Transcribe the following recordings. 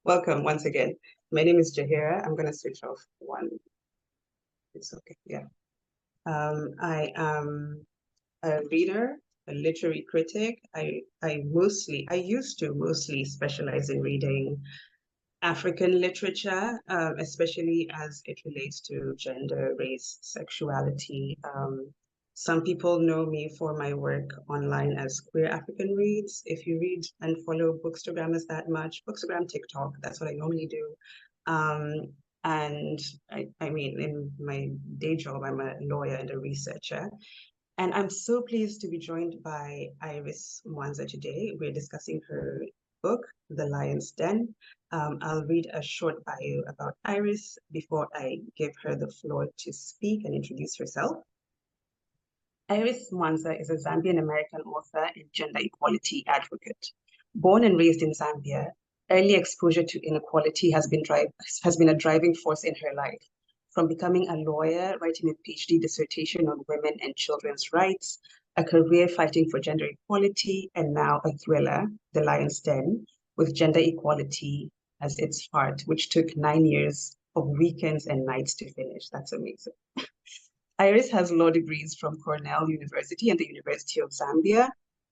Welcome once again. My name is Njahira. I'm going to switch off one. It's okay. Yeah. I am a reader, a literary critic. I used to mostly specialize in reading African literature, especially as it relates to gender, race, sexuality. Some people know me for my work online as Queer African Reads. If you read and follow Bookstagram that much, Bookstagram, TikTok, that's what I normally do. And I mean, in my day job, I'm a lawyer and a researcher. And I'm so pleased to be joined by Iris Mwanza today. We're discussing her book, The Lion's Den. I'll read a short bio about Iris before I give her the floor to speak and introduce herself. Iris Mwanza is a Zambian-American author and gender equality advocate. Born and raised in Zambia, early exposure to inequality has been a driving force in her life. From becoming a lawyer, writing a PhD dissertation on women and children's rights, a career fighting for gender equality, and now a thriller, The Lion's Den, with gender equality as its heart, which took 9 years of weekends and nights to finish. That's amazing. Iris has law degrees from Cornell University and the University of Zambia,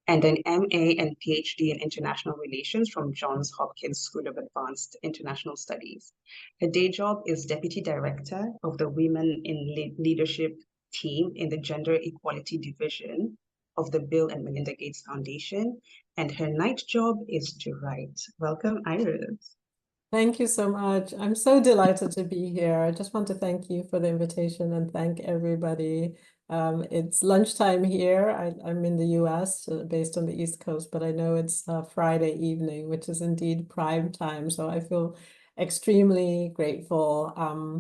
and an MA and PhD in International Relations from Johns Hopkins School of Advanced International Studies. Her day job is Deputy Director of the Women in Leadership team in the Gender Equality Division of the Bill and Melinda Gates Foundation, and her night job is to write. Welcome, Iris. Thank you so much. I'm so delighted to be here. I just want to thank you for the invitation and thank everybody. It's lunchtime here. I'm in the US, based on the East Coast, but I know it's Friday evening, which is indeed prime time. So I feel extremely grateful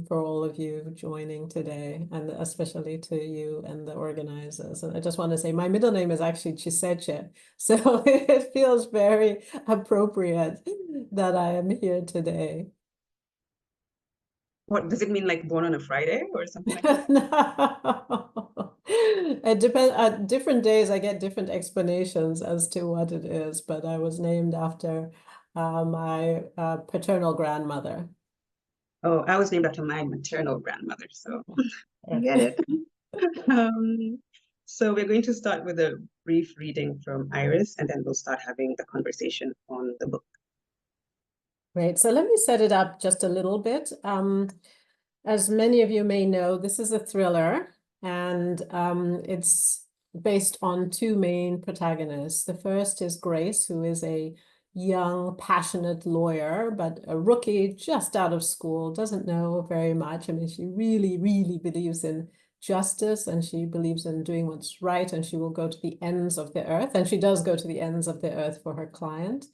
for all of you joining today, and especially to you and the organizers. And I just want to say my middle name is actually Cheche, so it feels very appropriate that I am here today. What does it mean, like born on a Friday or something like that? No. It depends. At different days, I get different explanations as to what it is, but I was named after my paternal grandmother. Oh, I was named after my maternal grandmother, so I get it. So we're going to start with a brief reading from Iris, and then we'll start having the conversation on the book. Great. So let me set it up just a little bit. As many of you may know, this is a thriller, and it's based on two main protagonists. The first is Grace, who is a young, passionate lawyer, but a rookie just out of school, doesn't know very much. I mean, she really, really believes in justice, and she believes in doing what's right, and she will go to the ends of the earth, and she does go to the ends of the earth for her client,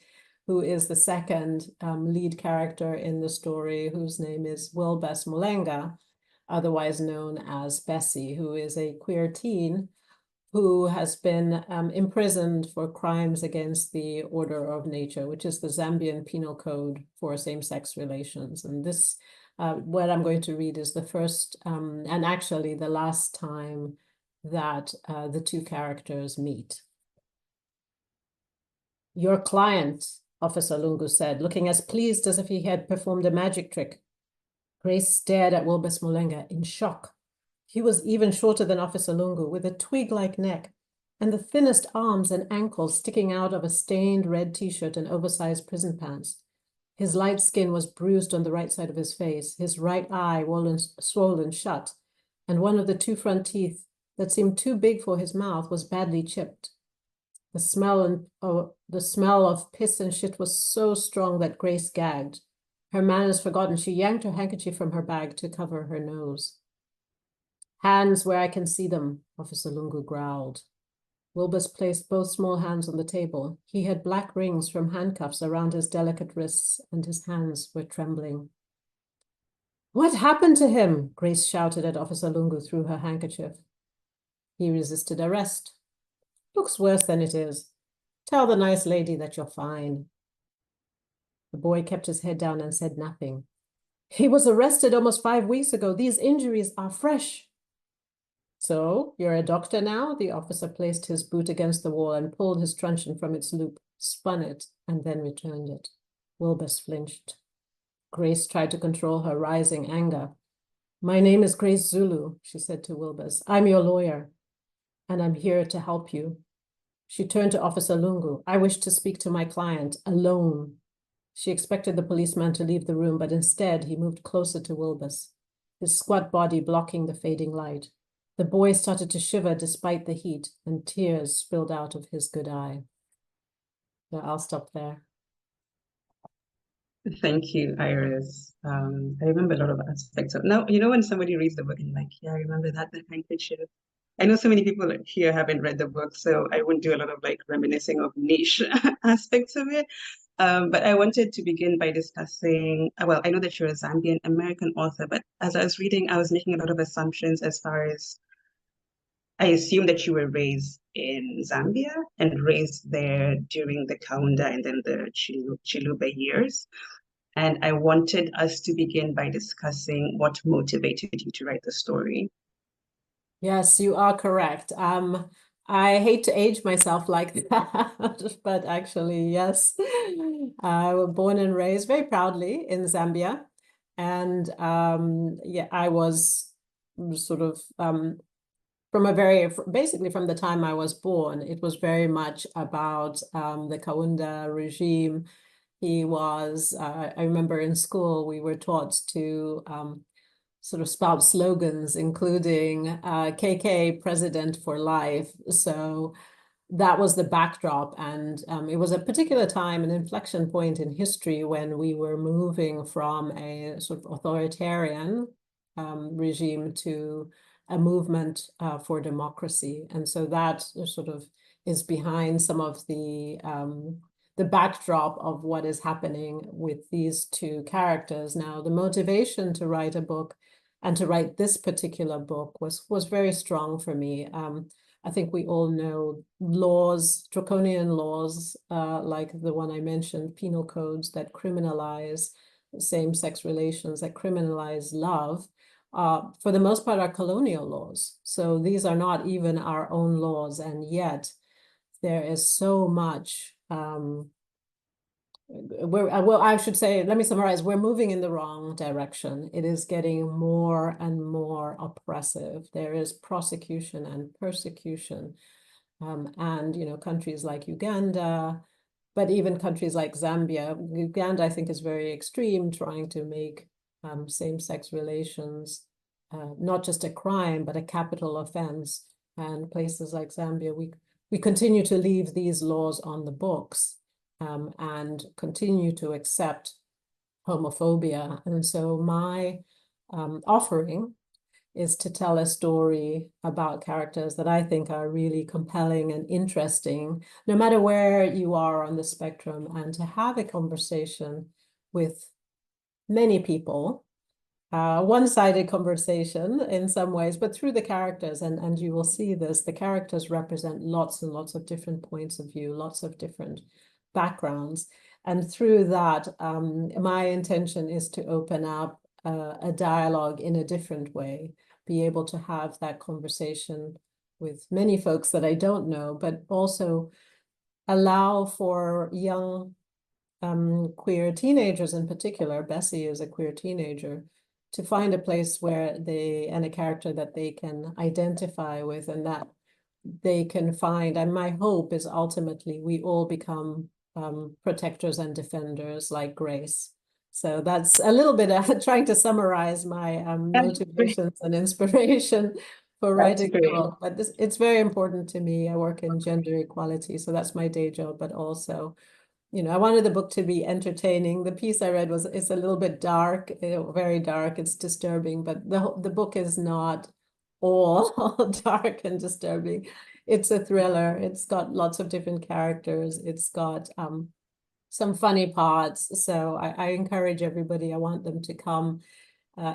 who is the second lead character in the story, whose name is Willbess Mulenga, otherwise known as Bessie, who is a queer teen who has been imprisoned for crimes against the order of nature, which is the Zambian penal code for same-sex relations. And this, what I'm going to read is the first, and actually the last time that the two characters meet. Your client, Officer Lungu said, looking as pleased as if he had performed a magic trick. Grace stared at Willbess Mulenga in shock. He was even shorter than Officer Lungu, with a twig-like neck and the thinnest arms and ankles sticking out of a stained red t-shirt and oversized prison pants. His light skin was bruised on the right side of his face, his right eye swollen shut, and one of the two front teeth that seemed too big for his mouth was badly chipped. The smell of piss and shit was so strong that Grace gagged. Her manners forgotten, she yanked her handkerchief from her bag to cover her nose. Hands where I can see them, Officer Lungu growled. Willbess placed both small hands on the table. He had black rings from handcuffs around his delicate wrists, and his hands were trembling. What happened to him? Grace shouted at Officer Lungu through her handkerchief. He resisted arrest. Looks worse than it is. Tell the nice lady that you're fine. The boy kept his head down and said nothing. He was arrested almost 5 weeks ago. These injuries are fresh. So, you're a doctor now? The officer placed his boot against the wall and pulled his truncheon from its loop, spun it, and then returned it. Willbess flinched. Grace tried to control her rising anger. "My name is Grace Zulu," she said to Willbess. "I'm your lawyer, and I'm here to help you." She turned to Officer Lungu. "I wish to speak to my client alone." She expected the policeman to leave the room, but instead he moved closer to Willbess, his squat body blocking the fading light. The boy started to shiver despite the heat, and tears spilled out of his good eye. So I'll stop there. Thank you, Iris. I remember a lot of aspects of now, you know, when somebody reads the book and like, yeah, I remember that handkerchief. I know so many people here haven't read the book, so I won't do a lot of like reminiscing of niche aspects of it. But I wanted to begin by discussing, well, I know that you're a Zambian American author, but as I was reading, I was making a lot of assumptions as far as I assume that you were raised in Zambia and raised there during the Kaunda and then the Chiluba years. And I wanted us to begin by discussing what motivated you to write the story. Yes, you are correct. I hate to age myself like that, but actually, yes. I was born and raised very proudly in Zambia. And yeah, I was sort of basically from the time I was born, it was very much about the Kaunda regime. He was, I remember in school, we were taught to sort of spout slogans, including KK President for Life. So that was the backdrop. And it was a particular time, an inflection point in history when we were moving from a sort of authoritarian regime to a movement for democracy. And so that sort of is behind some of the backdrop of what is happening with these two characters. Now, the motivation to write a book and to write this particular book was very strong for me. I think we all know laws, draconian laws, like the one I mentioned, penal codes that criminalize same-sex relations, that criminalize love, for the most part are colonial laws. So these are not even our own laws, and yet there is so much well, I should say, let me summarize, we're moving in the wrong direction. It is getting more and more oppressive. There is prosecution and persecution. And, you know, countries like Uganda, but even countries like Zambia. Uganda, I think, is very extreme, trying to make same-sex relations not just a crime, but a capital offense. And places like Zambia, we continue to leave these laws on the books. And continue to accept homophobia. And so my offering is to tell a story about characters that I think are really compelling and interesting, no matter where you are on the spectrum, and to have a conversation with many people, one-sided conversation in some ways, but through the characters, and you will see this, the characters represent lots and lots of different points of view, lots of different backgrounds. And through that, my intention is to open up a dialogue in a different way, be able to have that conversation with many folks that I don't know, but also allow for young queer teenagers in particular, Bessy is a queer teenager, to find a place where and a character that they can identify with, and that they can find, and my hope is ultimately we all become protectors and defenders like Grace. So that's a little bit trying to summarize my motivations and inspiration for writing a book. But it's very important to me. I work in gender equality, so that's my day job, but also, you know, I wanted the book to be entertaining. The piece I read it's a little bit dark, very dark. It's disturbing, but the book is not all dark and disturbing. It's a thriller. It's got lots of different characters. It's got some funny parts. So I encourage everybody. I want them to come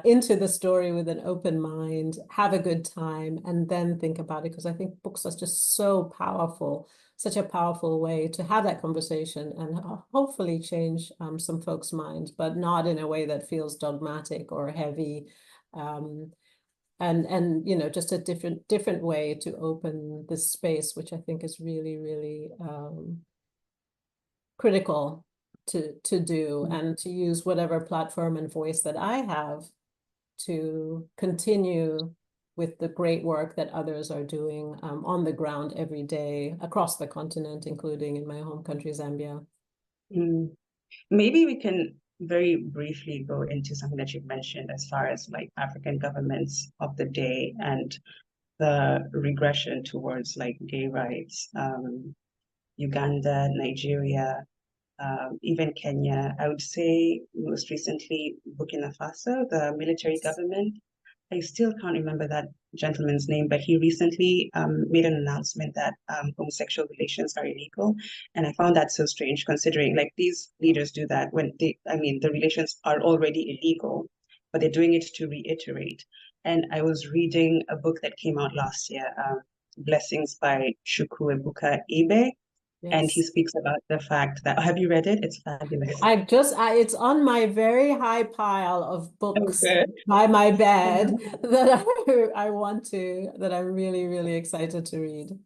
into the story with an open mind, have a good time, and then think about it, because I think books are just so powerful, such a powerful way to have that conversation and hopefully change some folks' minds, but not in a way that feels dogmatic or heavy. And you know, just a different way to open this space, which I think is really, really critical to do, and to use whatever platform and voice that I have to continue with the great work that others are doing on the ground every day across the continent, including in my home country, Zambia. Maybe we can very briefly go into something that you've mentioned as far as like African governments of the day and the regression towards like gay rights. Uganda, Nigeria, even Kenya. I would say most recently Burkina Faso, the military government. I still can't remember that gentleman's name, but he recently made an announcement that homosexual relations are illegal. And I found that so strange, considering like these leaders do that when the relations are already illegal, but they're doing it to reiterate. And I was reading a book that came out last year, Blessings by Chukwuebuka Ibe. Yes. And he speaks about the fact that, have you read it? It's fabulous. It's on my very high pile of books by my bed that I'm really, really excited to read.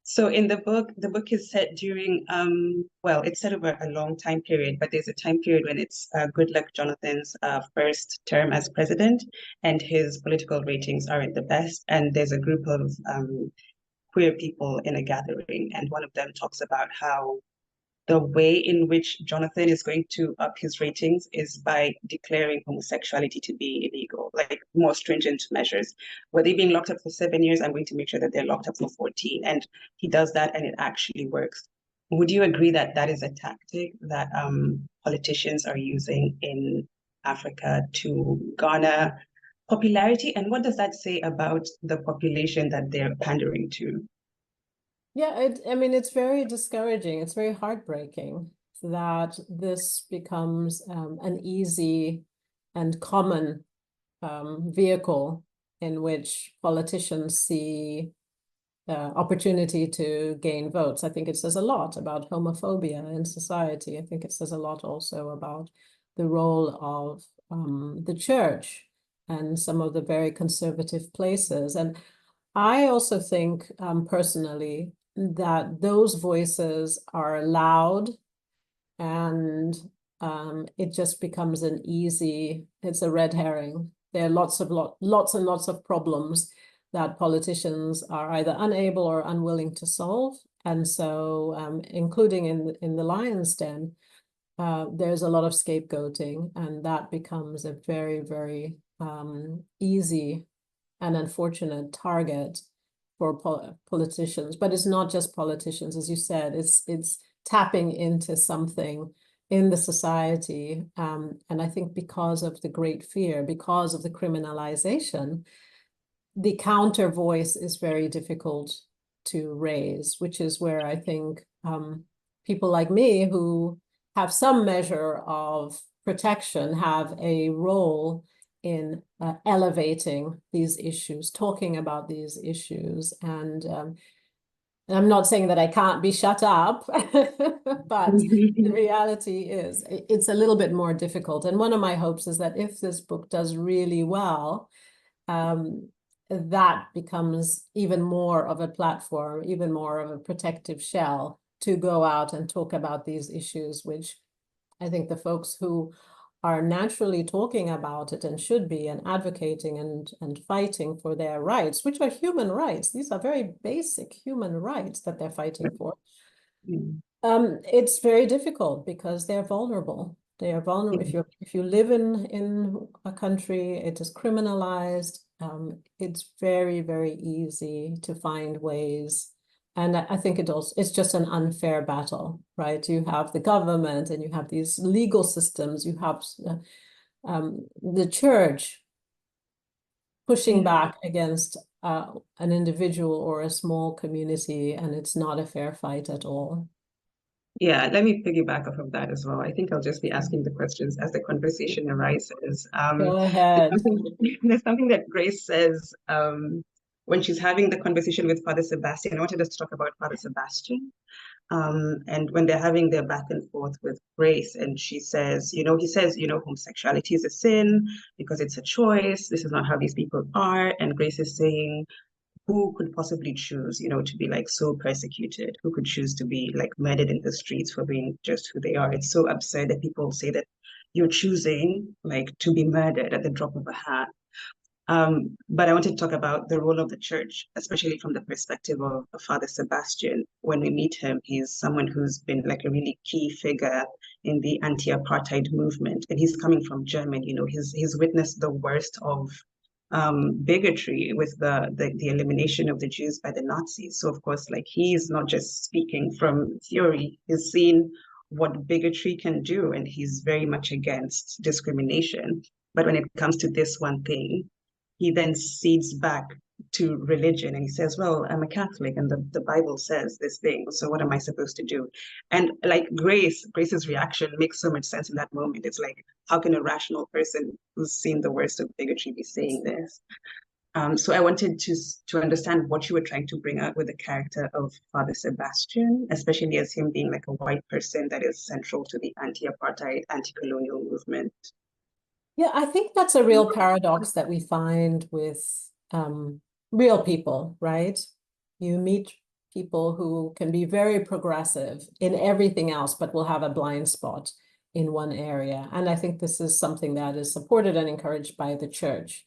So in the book is set during, it's set over a long time period, but there's a time period when it's Goodluck Jonathan's first term as president, and his political ratings aren't the best. And there's a group of queer people in a gathering, and one of them talks about how the way in which Jonathan is going to up his ratings is by declaring homosexuality to be illegal, like more stringent measures. Were they being locked up for 7 years? I'm going to make sure that they're locked up for 14. And he does that, and it actually works. Would you agree that that is a tactic that politicians are using in Africa to garner popularity? And what does that say about the population that they're pandering to? Yeah, it's very discouraging. It's very heartbreaking that this becomes an easy and common vehicle in which politicians see opportunity to gain votes. I think it says a lot about homophobia in society. I think it says a lot also about the role of the church and some of the very conservative places. And I also think personally that those voices are loud, and it just becomes it's a red herring. There are lots and lots of problems that politicians are either unable or unwilling to solve. And so, including in the lion's den, there's a lot of scapegoating, and that becomes a very, very easy and unfortunate target for politicians. But it's not just politicians, as you said. It's tapping into something in the society, and I think because of the great fear, because of the criminalization, the counter voice is very difficult to raise, which is where I think people like me who have some measure of protection have a role in elevating these issues, talking about these issues. And I'm not saying that I can't be shut up, but the reality is it's a little bit more difficult. And one of my hopes is that if this book does really well, that becomes even more of a platform, even more of a protective shell to go out and talk about these issues, which I think the folks who are naturally talking about it and should be, and advocating and fighting for their rights, which are human rights. These are very basic human rights that they're fighting for. It's very difficult because they're vulnerable. They are vulnerable. If you live in a country, it is criminalized. It's very, very easy to find ways. And I think it's just an unfair battle, right? You have the government and you have these legal systems, you have the church pushing back against an individual or a small community, and it's not a fair fight at all. Yeah, let me piggyback off of that as well. I think I'll just be asking the questions as the conversation arises. Go ahead. There's something that Grace says when she's having the conversation with Father Sebastian. I wanted us to talk about Father Sebastian. And when they're having their back and forth with Grace, and she says, he says, homosexuality is a sin because it's a choice. This is not how these people are. And Grace is saying, who could possibly choose, to be like so persecuted? Who could choose to be like murdered in the streets for being just who they are? It's so absurd that people say that you're choosing like to be murdered at the drop of a hat. But I want to talk about the role of the church, especially from the perspective of Father Sebastian. When we meet him, he's someone who's been like a really key figure in the anti-apartheid movement, and he's coming from Germany. He's witnessed the worst of bigotry with the elimination of the Jews by the Nazis. So of course, like he's not just speaking from theory; he's seen what bigotry can do, and he's very much against discrimination. But when it comes to this one thing, he then cedes back to religion and he says, well, I'm a Catholic and the Bible says this thing, so what am I supposed to do? And like Grace's reaction makes so much sense in that moment. It's like, how can a rational person who's seen the worst of bigotry be saying this? So I wanted to understand what you were trying to bring out with the character of Father Sebastian, especially as him being like a white person that is central to the anti-apartheid, anti-colonial movement. Yeah, I think that's a real paradox that we find with real people, right? You meet people who can be very progressive in everything else, but will have a blind spot in one area. And I think this is something that is supported and encouraged by the church.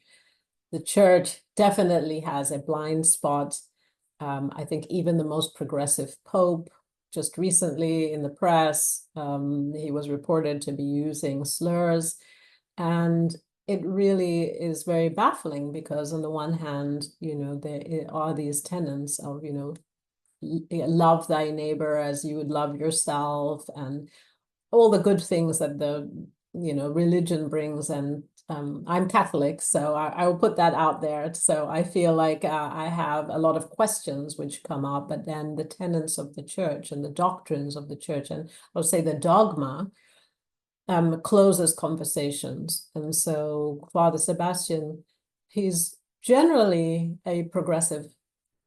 The church definitely has a blind spot. I think even the most progressive Pope, just recently in the press, he was reported to be using slurs. And it really is very baffling because on the one hand, there are these tenets of, love thy neighbor as you would love yourself and all the good things that the, religion brings. And I'm Catholic, so I will put that out there. So I feel like I have a lot of questions which come up, but then the tenets of the church and the doctrines of the church, and I would say the dogma, closes conversations. And so Father Sebastian, he's generally a progressive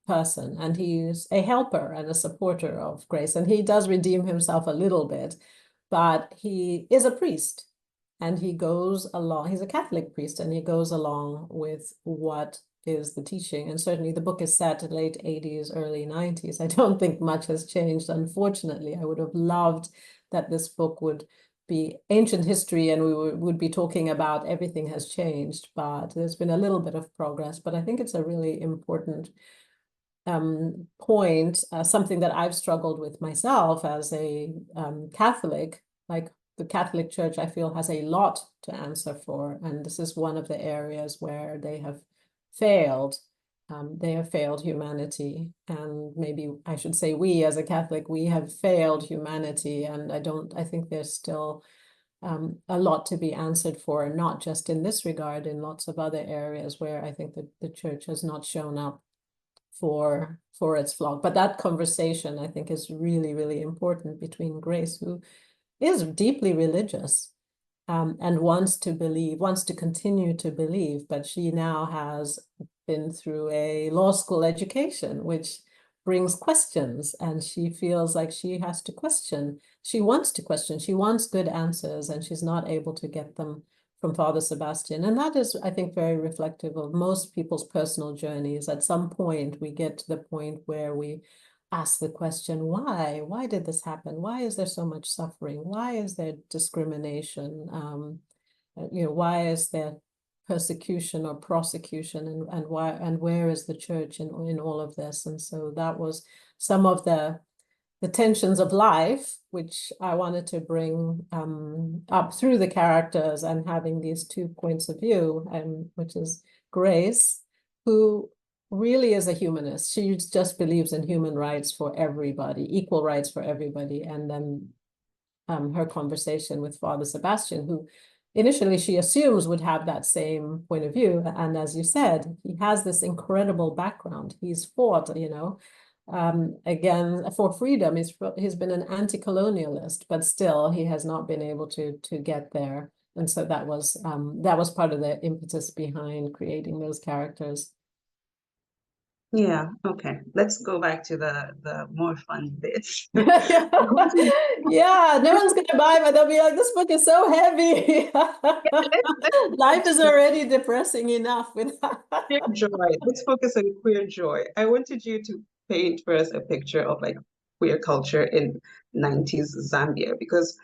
person and he's a helper and a supporter of Grace. And he does redeem himself a little bit, but he is a priest and he goes along, he's a Catholic priest and he goes along with what is the teaching. And certainly the book is set in late 80s, early 90s. I don't think much has changed, unfortunately. I would have loved that this book would be ancient history and we would be talking about everything has changed, but there's been a little bit of progress. But I think it's a really important point, something that I've struggled with myself as a Catholic. Like the Catholic Church, I feel, has a lot to answer for, and this is one of the areas where they have failed. They have failed humanity, and maybe I should say we as a Catholic, we have failed humanity, and I think there's still a lot to be answered for, not just in this regard, in lots of other areas where I think that the church has not shown up for its flock. But that conversation, I think, is really, really important between Grace, who is deeply religious, and wants to continue to believe, but she now has been through a law school education, which brings questions, and she feels like she has to question. She wants to question, she wants good answers, and she's not able to get them from Father Sebastian. And that is, I think, very reflective of most people's personal journeys. At some point, we get to the point where we ask the question, why? Why did this happen? Why is there so much suffering? Why is there discrimination? Why is there persecution or prosecution, and why, and where is the church in all of this? And so that was some of the tensions of life, which I wanted to bring up through the characters and having these two points of view, which is Grace, who really is a humanist. She just believes in human rights for everybody, equal rights for everybody. And then her conversation with Father Sebastian, who initially she assumes would have that same point of view. And as you said, he has this incredible background. He's fought, again, for freedom. He's been an anti-colonialist, but still he has not been able to get there. And so that was part of the impetus behind creating those characters. Yeah, okay. Let's go back to the more fun bits. Yeah, no one's gonna buy, but they'll be like, this book is so heavy. Life is already depressing enough without. Queer joy. Let's focus on queer joy. I wanted you to paint for us a picture of like queer culture in 90s Zambia, because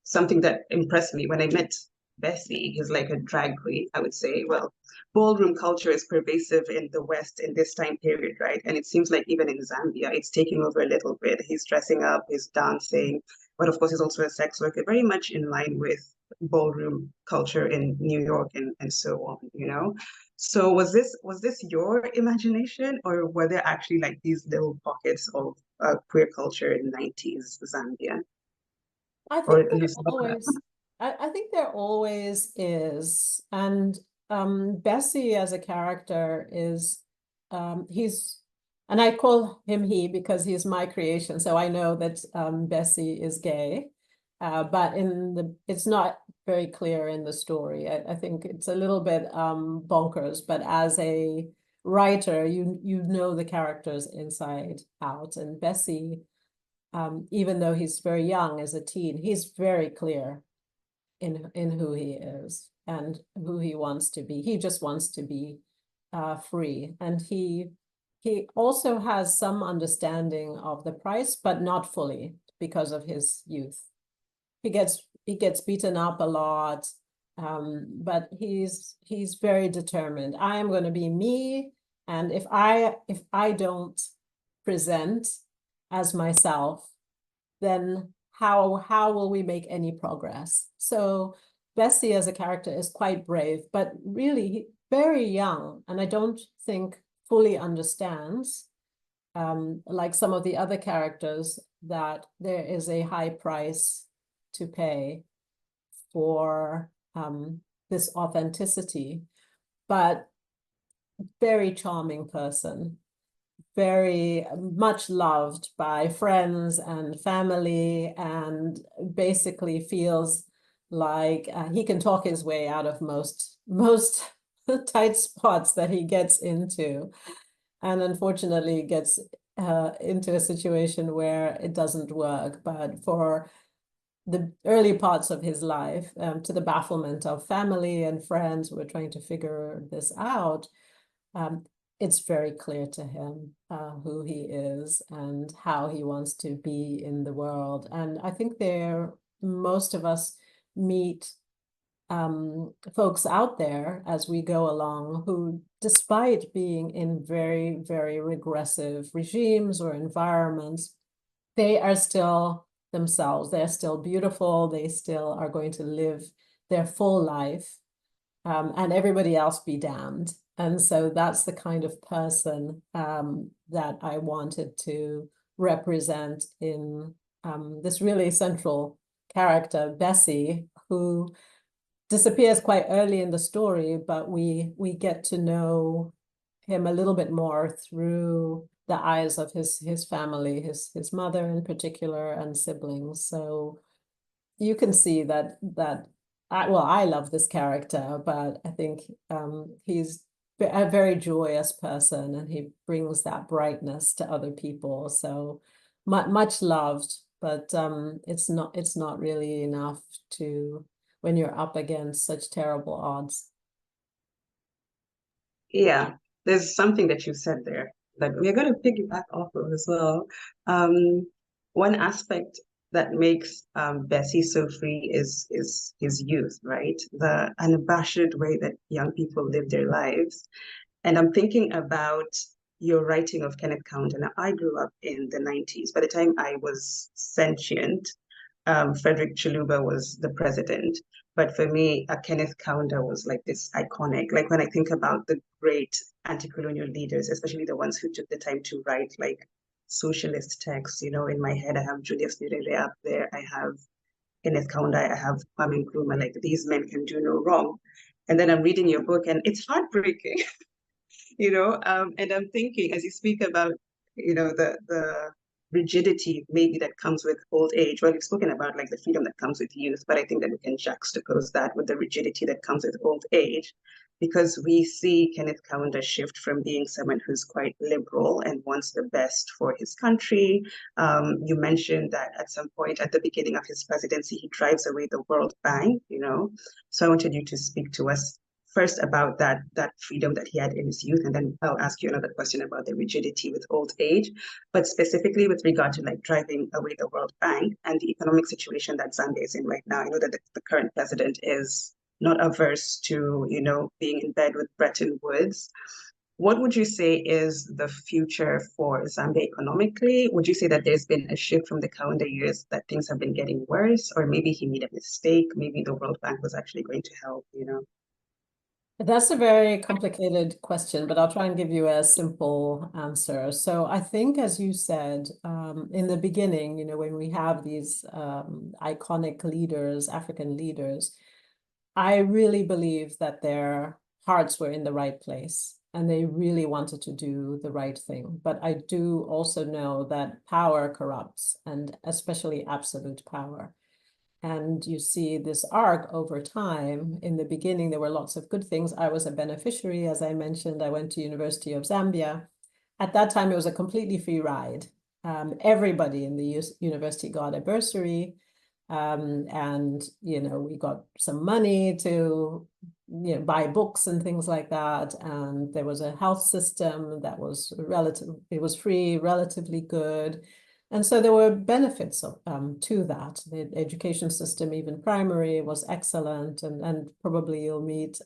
something that impressed me when I met Bessie, who's like a drag queen, I would say. Well, ballroom culture is pervasive in the West in this time period, right? And it seems like even in Zambia, it's taking over a little bit. He's dressing up, he's dancing, but of course, he's also a sex worker, very much in line with ballroom culture in New York and so on, you know? So was this your imagination, or were there actually like these little pockets of queer culture in 90s Zambia I or think there Lusaka? always, I think there always is. And Bessie as a character is, he's, and I call him he because he's my creation. So I know that Bessie is gay, but it's not very clear in the story. I think it's a little bit bonkers, but as a writer, you know the characters inside out. And Bessie, even though he's very young as a teen, he's very clear in who he is and who he wants to be. He just wants to be free, and he also has some understanding of the price, but not fully because of his youth. He gets beaten up a lot, but he's very determined. I am going to be me, and if I don't present as myself, then how will we make any progress? So Bessie as a character is quite brave, but really very young, and I don't think fully understands, like some of the other characters, that there is a high price to pay for this authenticity. But very charming person, very much loved by friends and family, and basically feels like he can talk his way out of most tight spots that he gets into, and unfortunately gets into a situation where it doesn't work. But for the early parts of his life, to the bafflement of family and friends who are trying to figure this out, it's very clear to him who he is and how he wants to be in the world. And I think most of us meet folks out there as we go along who, despite being in very, very regressive regimes or environments, they are still themselves. They're still beautiful. They still are going to live their full life, and everybody else be damned. And so that's the kind of person that I wanted to represent in this really central character, Bessie, who disappears quite early in the story, but we get to know him a little bit more through the eyes of his family, his mother in particular, and siblings. So you can see that I love this character, but I think he's a very joyous person, and he brings that brightness to other people. So much loved, but it's not really enough to when you're up against such terrible odds. Yeah, there's something that you said there that we're going to piggyback off of as well. Um, One aspect that makes Bessie so free is his youth, right? The unabashed way that young people live their lives. And I'm thinking about your writing of Kenneth Counter. Now, I grew up in the 90s. By the time I was sentient, Frederick Chiluba was the president. But for me, Kenneth Kaunda was like this iconic. Like when I think about the great anti-colonial leaders, especially the ones who took the time to write like socialist texts, you know, in my head, I have Julius Nyerere up there. I have Kenneth Kaunda. I have Kwame Nkrumah. Like these men can do no wrong. And then I'm reading your book, and it's heartbreaking, you know. And I'm thinking as you speak about, you know, the rigidity maybe that comes with old age. Well, we've spoken about like the freedom that comes with youth, but I think that we can juxtapose that with the rigidity that comes with old age, because we see Kenneth Kaunda shift from being someone who's quite liberal and wants the best for his country. You mentioned that at some point at the beginning of his presidency, he drives away the World Bank, you know. So I wanted you to speak to us first about that freedom that he had in his youth, and then I'll ask you another question about the rigidity with old age, but specifically with regard to like driving away the World Bank and the economic situation that Zambia is in right now. I know that the current president is not averse to, you know, being in bed with Bretton Woods. What would you say is the future for Zambia economically? Would you say that there's been a shift from the Kaunda years, that things have been getting worse, or maybe he made a mistake? Maybe the World Bank was actually going to help, you know? That's a very complicated question, but I'll try and give you a simple answer. So I think, as you said, in the beginning, you know, when we have these iconic leaders, African leaders, I really believe that their hearts were in the right place and they really wanted to do the right thing. But I do also know that power corrupts, and especially absolute power. And you see this arc over time. In the beginning, there were lots of good things. I was a beneficiary, as I mentioned. I went to University of Zambia. At that time, it was a completely free ride. Everybody in the university got a bursary. And, you know, we got some money to, you know, buy books and things like that. And there was a health system that was it was free, relatively good. And so there were benefits to that. The education system, even primary, was excellent. And probably you'll meet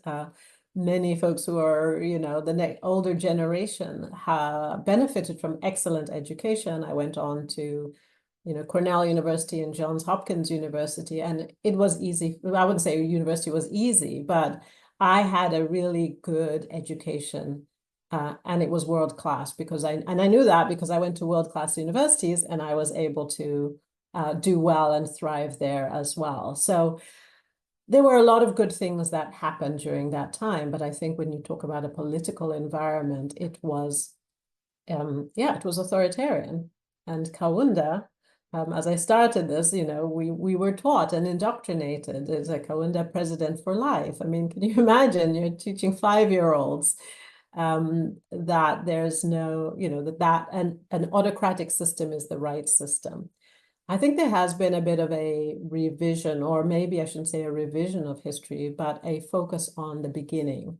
many folks who are, you know, the older generation have benefited from excellent education. I went on to, you know, Cornell University and Johns Hopkins University, and it was easy. I wouldn't say university was easy, but I had a really good education. And it was world class because I knew that because I went to world class universities and I was able to do well and thrive there as well. So there were a lot of good things that happened during that time. But I think when you talk about a political environment, it was, it was authoritarian. And Kaunda, as I started this, you know, we were taught and indoctrinated as a Kaunda president for life. I mean, can you imagine? You're teaching 5-year-olds that there's no, you know, that an autocratic system is the right system. I think there has been a bit of a revision, or maybe I shouldn't say a revision of history, but a focus on the beginning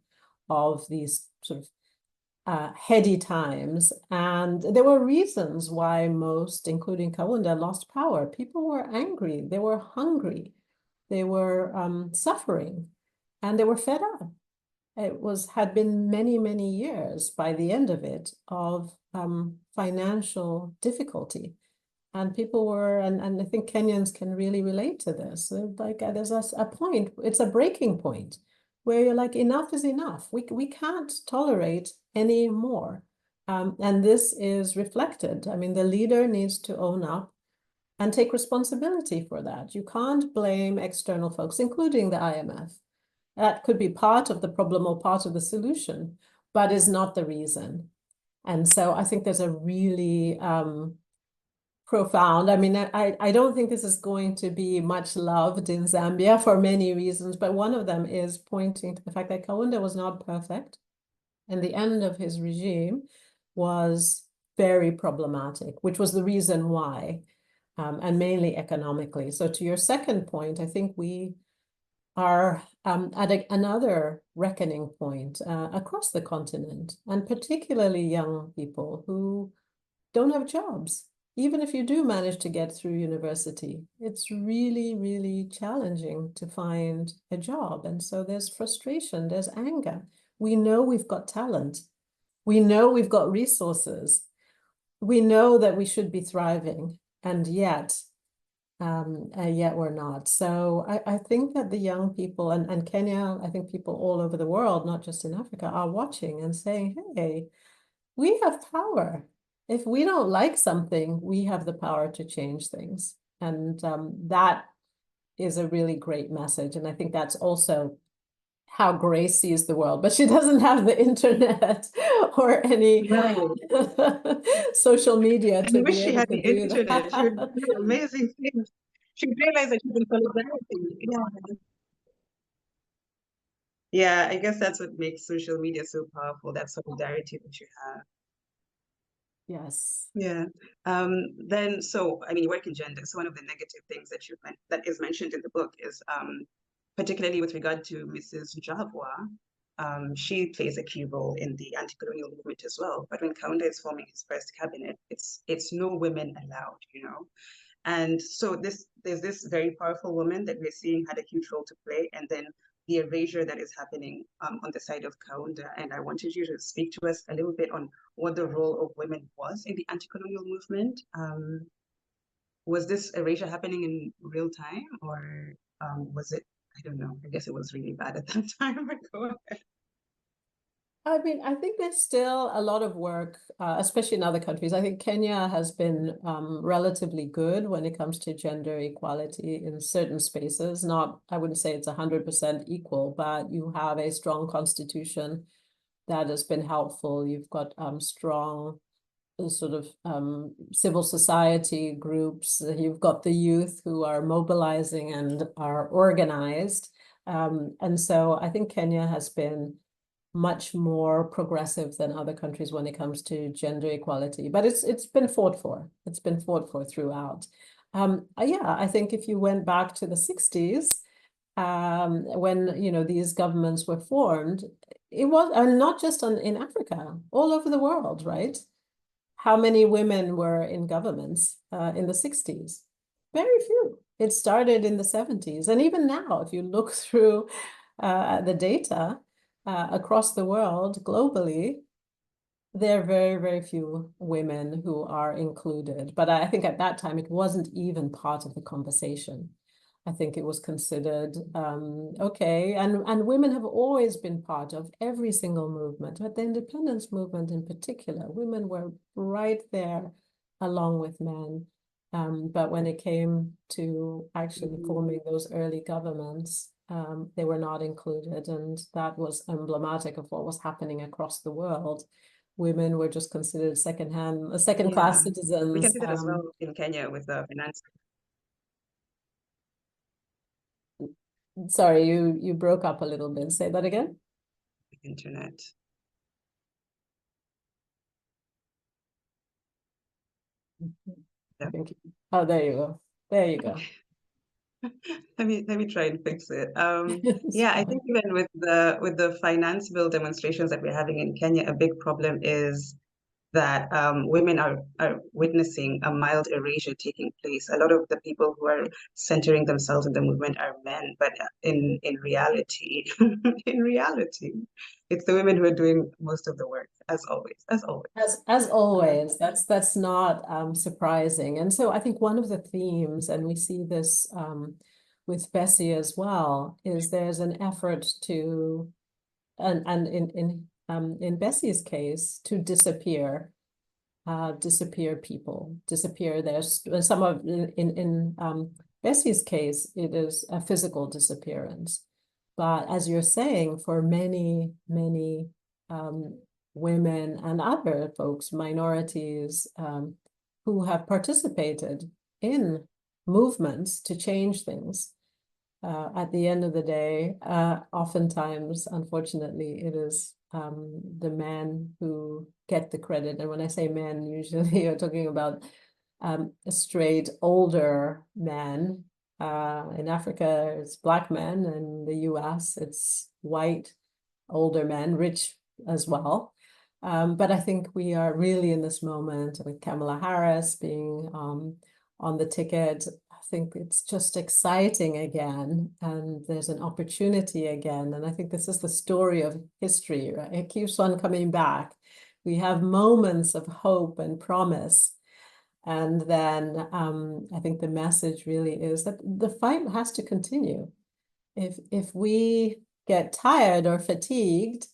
of these sort of heady times. And there were reasons why most, including Kaunda, lost power. People were angry, they were hungry, they were suffering, and they were fed up. It had been many, many years by the end of it of financial difficulty. And people were, and I think Kenyans can really relate to this. Like there's a point, it's a breaking point where you're like, enough is enough. We can't tolerate any more. And this is reflected. I mean, the leader needs to own up and take responsibility for that. You can't blame external folks, including the IMF. That could be part of the problem or part of the solution, but is not the reason. And so I think there's a really profound, I mean, I don't think this is going to be much loved in Zambia for many reasons, but one of them is pointing to the fact that Kaunda was not perfect, and the end of his regime was very problematic, which was the reason why, and mainly economically. So to your second point, I think we are at another reckoning point across the continent, and particularly young people who don't have jobs. Even if you do manage to get through university, it's really, really challenging to find a job. And so there's frustration, there's anger. We know we've got talent. We know we've got resources. We know that we should be thriving, and yet we're not. So I think that the young people and Kenya, I think people all over the world, not just in Africa, are watching and saying, hey, we have power. If we don't like something, we have the power to change things. And that is a really great message. And I think that's also how Grace sees the world, but she doesn't have the internet or any social media to I wish be she able had to the do internet. She would that. do amazing things. She would realize that she's in solidarity. Yeah. Yeah, I guess that's what makes social media so powerful, that solidarity that you have. Yes. Yeah. Then, so, I mean, you work in gender. So one of the negative things that that is mentioned in the book is, particularly with regard to Mrs. Njahira, she plays a key role in the anti-colonial movement as well. But when Kaunda is forming his first cabinet, it's no women allowed, you know. And so there's this very powerful woman that we're seeing had a huge role to play, and then the erasure that is happening on the side of Kaunda. And I wanted you to speak to us a little bit on what the role of women was in the anti-colonial movement. Was this erasure happening in real time, or was it, I don't know, I guess it was really bad at that time. Go ahead. I mean, I think there's still a lot of work, especially in other countries. I think Kenya has been relatively good when it comes to gender equality in certain spaces. Not, I wouldn't say it's 100% equal, but you have a strong constitution that has been helpful. You've got strong sort of civil society groups. You've got the youth who are mobilizing and are organized. And so I think Kenya has been much more progressive than other countries when it comes to gender equality, but it's been fought for. It's been fought for throughout. Yeah, I think if you went back to the 60s, when these governments were formed, it was not just in Africa, all over the world, right? How many women were in governments in the 60s? Very few. It started in the 70s, and even now, if you look through the data, across the world, globally, there are very, very few women who are included. But I think at that time, it wasn't even part of the conversation. I think it was considered okay. And women have always been part of every single movement, but the independence movement in particular, women were right there along with men. But when it came to actually forming those early governments, they were not included, and that was emblematic of what was happening across the world. Women were just considered second-class citizens. We can see that as well in Kenya with the finance. Sorry, you broke up a little bit. Say that again. Internet. Yeah. Oh, there you go. There you go. Let me try and fix it. Yeah, I think even with the finance bill demonstrations that we're having in Kenya, a big problem is that women are witnessing a mild erasure taking place. A lot of the people who are centering themselves in the movement are men, but in reality, in reality, it's the women who are doing most of the work, as always, as always. As always, that's not surprising. And so I think one of the themes, and we see this with Bessy as well, is there's an effort to, and in Bessy's case, to disappear people, disappear. There's some of in Bessy's case, it is a physical disappearance. But as you're saying, for many women and other folks, minorities, who have participated in movements to change things, at the end of the day, oftentimes, unfortunately, it is the men who get the credit. And when I say men, usually you're talking about a straight older man. In Africa, it's Black men. In the US, it's white older men, rich as well. But I think we are really in this moment with Kamala Harris being on the ticket. I think it's just exciting again, and there's an opportunity again. And I think this is the story of history, right? It keeps on coming back. We have moments of hope and promise. And then I think the message really is that the fight has to continue. If we get tired or fatigued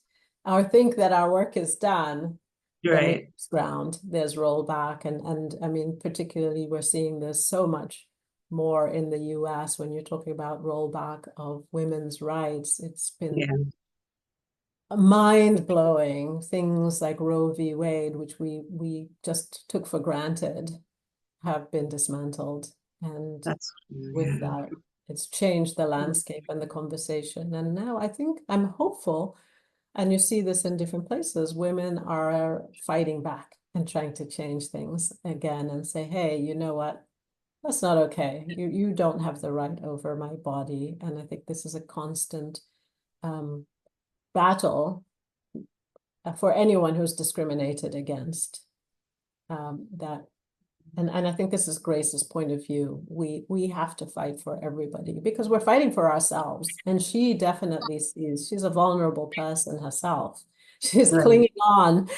or think that our work is done, then we lose ground. There's rollback, and I mean, particularly we're seeing this so much more in the US when you're talking about rollback of women's rights. It's been mind-blowing. Things like Roe v. Wade, which we just took for granted, have been dismantled. And with that, it's changed the landscape and the conversation. And now I think I'm hopeful, and you see this in different places, women are fighting back and trying to change things again and say, hey, you know what? That's not okay. You don't have the right over my body. And I think this is a constant battle for anyone who's discriminated against. And I think this is Grace's point of view. We have to fight for everybody because we're fighting for ourselves. And she definitely sees she's a vulnerable person herself. She's clinging on,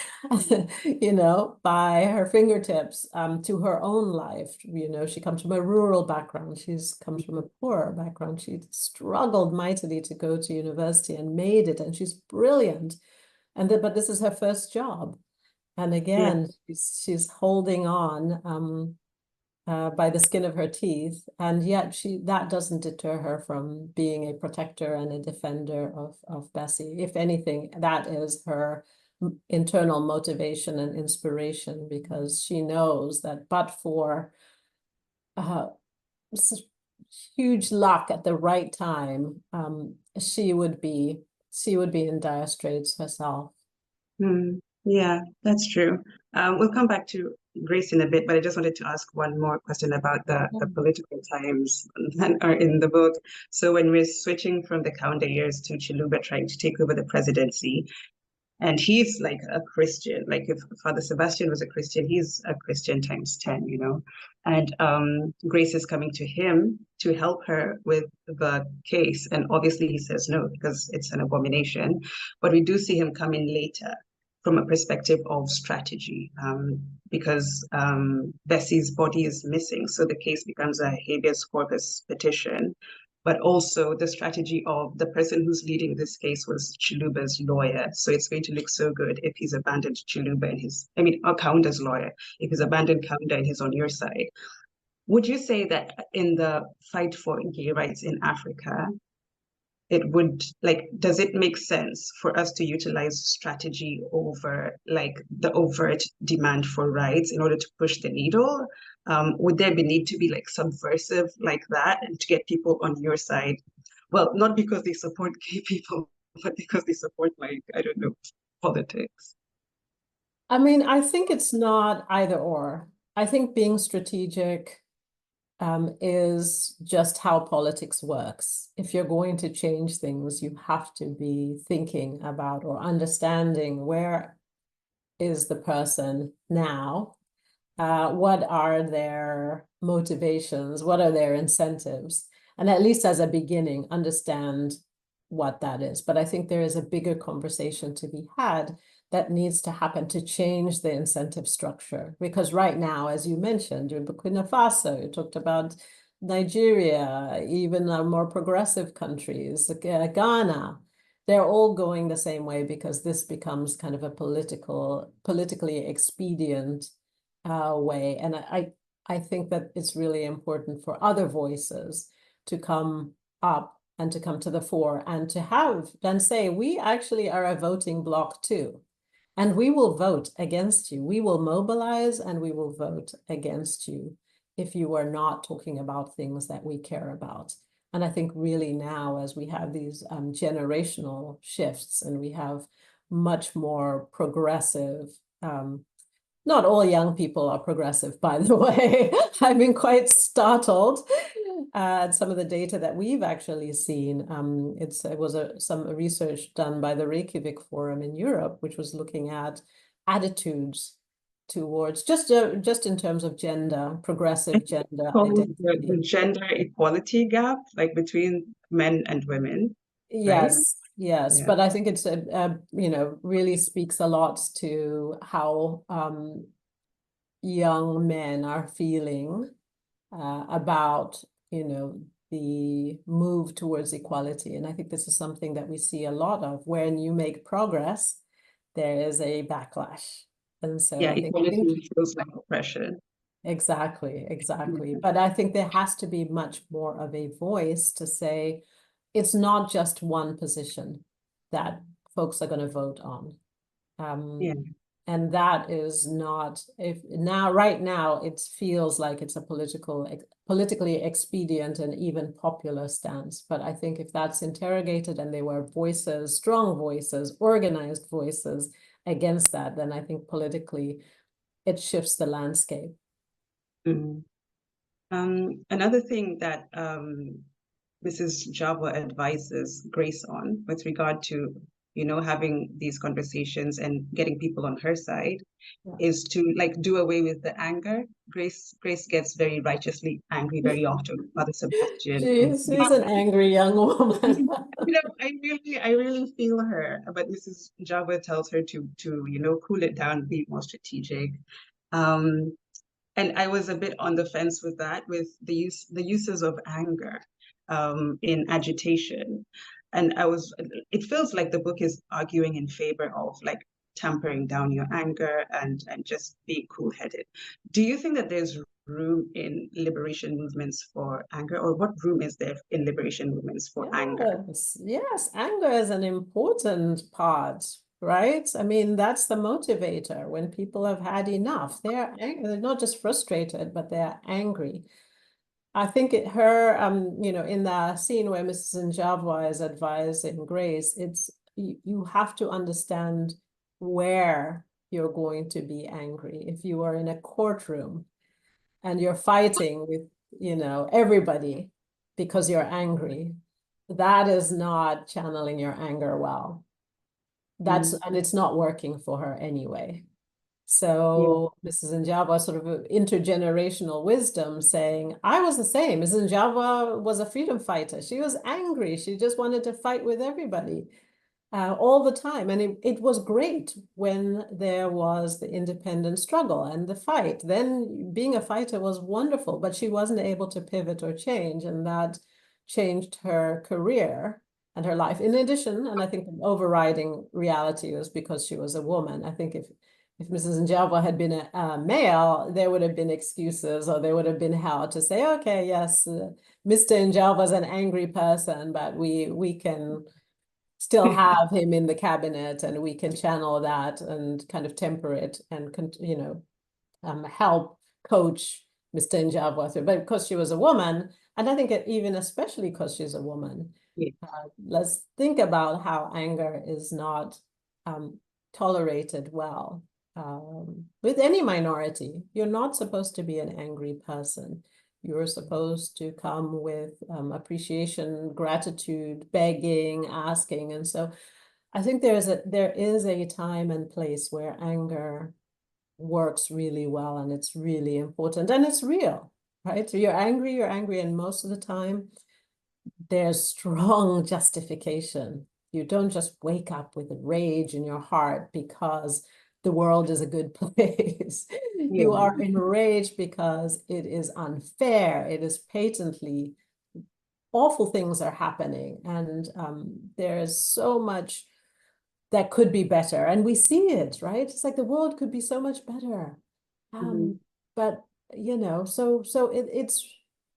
you know, by her fingertips to her own life. You know, she comes from a rural background. She's comes from a poor background. She struggled mightily to go to university and made it. And she's brilliant. But this is her first job. And again, she's holding on by the skin of her teeth, and yet that doesn't deter her from being a protector and a defender of Bessy. If anything, that is her internal motivation and inspiration, because she knows that but for huge luck at the right time, she would be in dire straits herself. Yeah, that's true. We'll come back to Grace in a bit, but I just wanted to ask one more question about the political times that are in the book. So when we're switching from the Kaunda years to Chiluba trying to take over the presidency, and he's like a Christian, like if Father Sebastian was a Christian, he's a Christian times 10, you know. And Grace is coming to him to help her with the case. And obviously he says no, because it's an abomination. But we do see him come in later from a perspective of strategy, because Bessy's body is missing. So the case becomes a habeas corpus petition. But also the strategy of the person who's leading this case was Chiluba's lawyer. So it's going to look so good if he's abandoned Chiluba and Kaunda's lawyer, if he's abandoned Kaunda and he's on your side. Would you say that in the fight for gay rights in Africa, does it make sense for us to utilize strategy over like the overt demand for rights in order to push the needle? Would there be need to be like subversive like that and to get people on your side? Well, not because they support gay people, but because they support like, I don't know, politics. I mean, I think it's not either or. I think being strategic is just how politics works. If you're going to change things, you have to be thinking about or understanding where is the person now, what are their motivations, what are their incentives, and at least as a beginning, understand what that is. But I think there is a bigger conversation to be had that needs to happen to change the incentive structure. Because right now, as you mentioned, in Burkina Faso, you talked about Nigeria, even more progressive countries, Ghana, they're all going the same way because this becomes kind of a politically expedient way. And I think that it's really important for other voices to come up and to come to the fore and to have then say, we actually are a voting bloc too. And we will vote against you. We will mobilize and we will vote against you if you are not talking about things that we care about. And I think really now, as we have these generational shifts and we have much more progressive, not all young people are progressive, by the way. I've been quite startled at some of the data that we've actually seen. It was some research done by the Reykjavik Forum in Europe, which was looking at attitudes towards just in terms of gender, progressive gender identity. The gender equality gap, like between men and women. Yes, right? yes, Yeah. but I think it's really speaks a lot to how young men are feeling about the move towards equality. And I think this is something that we see a lot of. When you make progress, there is a backlash. And so Yeah, I think equality feels like oppression. Exactly, exactly. But I think there has to be much more of a voice to say it's not just one position that folks are going to vote on. Yeah. And that is not, if now, right now, it feels like it's a politically expedient and even popular stance. But I think if that's interrogated and there were voices, strong voices, organized voices against that, then I think politically it shifts the landscape. Mm. Another thing that Mrs. Java advises Grace on with regard to, having these conversations and getting people on her side is to like do away with the anger. Grace gets very righteously angry very often with Father Sebastian. And She's an angry young woman. I really feel her, but Mrs. Java tells her to cool it down, be more strategic. Um, and I was a bit on the fence with that, with the uses of anger in agitation. And it feels like the book is arguing in favor of like tampering down your anger and just being cool-headed. Do you think that there's room in liberation movements for anger, or what room is there in liberation movements for anger? Yes, anger is an important part, right? I mean, that's the motivator. When people have had enough, they're not just frustrated, but they're angry. I think in the scene where Mrs. Njavwa is advising Grace, it's you have to understand where you're going to be angry. If you are in a courtroom and you're fighting with, everybody because you're angry, that is not channeling your anger well. And it's not working for her anyway. So Mrs. Njava sort of intergenerational wisdom saying, I was the same. Mrs. Njava was a freedom fighter. She was angry. She just wanted to fight with everybody all the time. And it was great when there was the independent struggle and the fight. Then being a fighter was wonderful, but she wasn't able to pivot or change. And that changed her career and her life. In addition, and I think the overriding reality was because she was a woman. I think if Mrs. Njava had been a male, there would have been excuses, or there would have been how to say, okay, yes, Mr. Njava is an angry person, but we can still have him in the cabinet, and we can channel that and kind of temper it and help coach Mr. Njava through. But because she was a woman, and I think even especially because she's a woman, let's think about how anger is not tolerated well. With any minority, you're not supposed to be an angry person. You're supposed to come with appreciation, gratitude, begging, asking. And so I think there is a time and place where anger works really well, and it's really important, and it's real, right? So you're angry, and most of the time there's strong justification. You don't just wake up with rage in your heart because the world is a good place. You are enraged because it is unfair. It is patently awful things are happening. And there is so much that could be better. And we see it, right? It's like the world could be so much better. But, so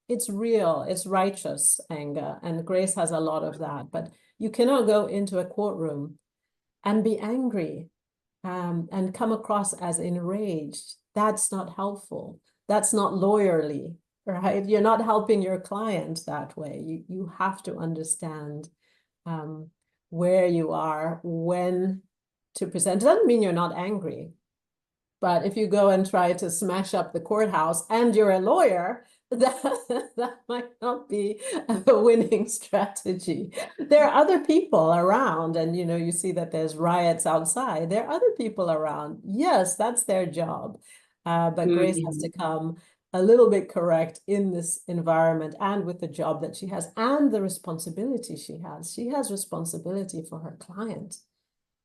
it's real, it's righteous anger. And Grace has a lot of that. But you cannot go into a courtroom and be angry and come across as enraged. That's not helpful. That's not lawyerly, right? You're not helping your client that way. You have to understand where you are, when to present. It doesn't mean you're not angry, but if you go and try to smash up the courthouse and you're a lawyer, that might not be a winning strategy. There are other people around, and you see that there's riots outside. There are other people around. Yes, that's their job. But Grace has to come a little bit correct in this environment, and with the job that she has and the responsibility she has. She has responsibility for her client.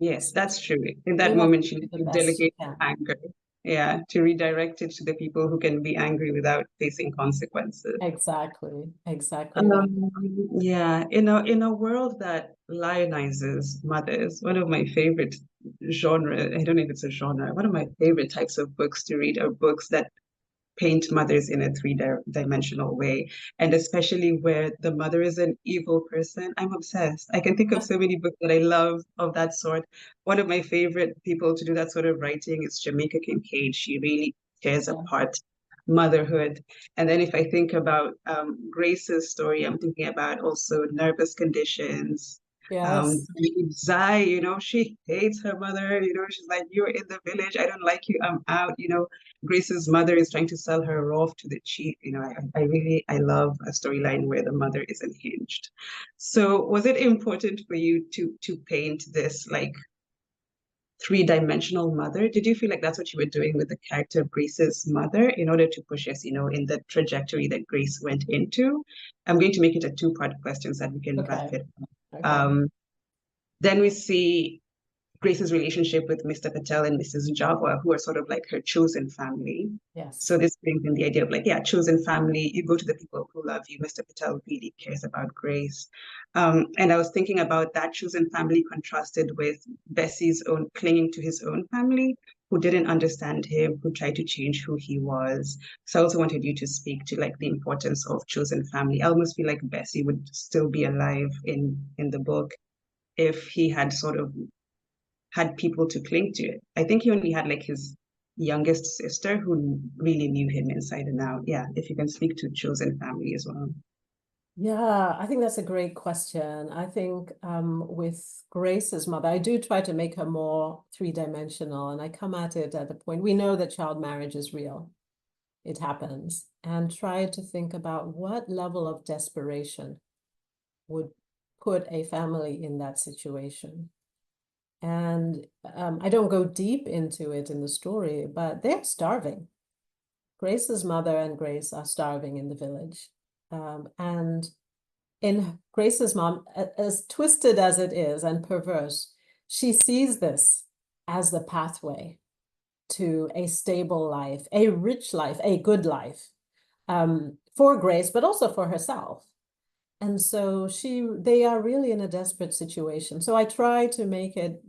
Yes, that's true. In that moment, she needs to delegate anger. Yeah, to redirect it to the people who can be angry without facing consequences. Exactly. Yeah, in a world that lionizes mothers, one of my favorite genre, I don't know if it's a genre, one of my favorite types of books to read are books that paint mothers in a three-dimensional way, and especially where the mother is an evil person. I'm obsessed. I can think of so many books that I love of that sort. One of my favorite people to do that sort of writing is Jamaica Kincaid. She really tears apart motherhood. And then if I think about Grace's story, I'm thinking about also nervous conditions. Yes. Zai, she hates her mother, she's like, you're in the village, I don't like you, I'm out. Grace's mother is trying to sell her off to the chief. I love a storyline where the mother is unhinged. So was it important for you to paint this like three-dimensional mother? Did you feel like that's what you were doing with the character of Grace's mother in order to push us, in the trajectory that Grace went into? I'm going to make it a two-part question so that we can wrap it up. Okay. Then we see Grace's relationship with Mr. Patel and Mrs. Njahira, who are sort of like her chosen family. Yes. So this brings in the idea of like, yeah, chosen family, you go to the people who love you. Mr. Patel really cares about Grace. And I was thinking about that chosen family contrasted with Bessy's own clinging to his own family, who didn't understand him, who tried to change who he was. So I also wanted you to speak to like the importance of chosen family. I almost feel like Bessy would still be alive in the book if he had sort of had people to cling to it. I think he only had like his youngest sister who really knew him inside and out. Yeah, if you can speak to chosen family as well. Yeah, I think that's a great question. I think with Grace's mother, I do try to make her more three-dimensional, and I come at it at the point, we know that child marriage is real. It happens. And try to think about what level of desperation would put a family in that situation. And I don't go deep into it in the story, but they're starving. Grace's mother and Grace are starving in the village. And in Grace's mom, as twisted as it is and perverse, she sees this as the pathway to a stable life, a rich life, a good life, for Grace, but also for herself. And so they are really in a desperate situation. So I try to make it,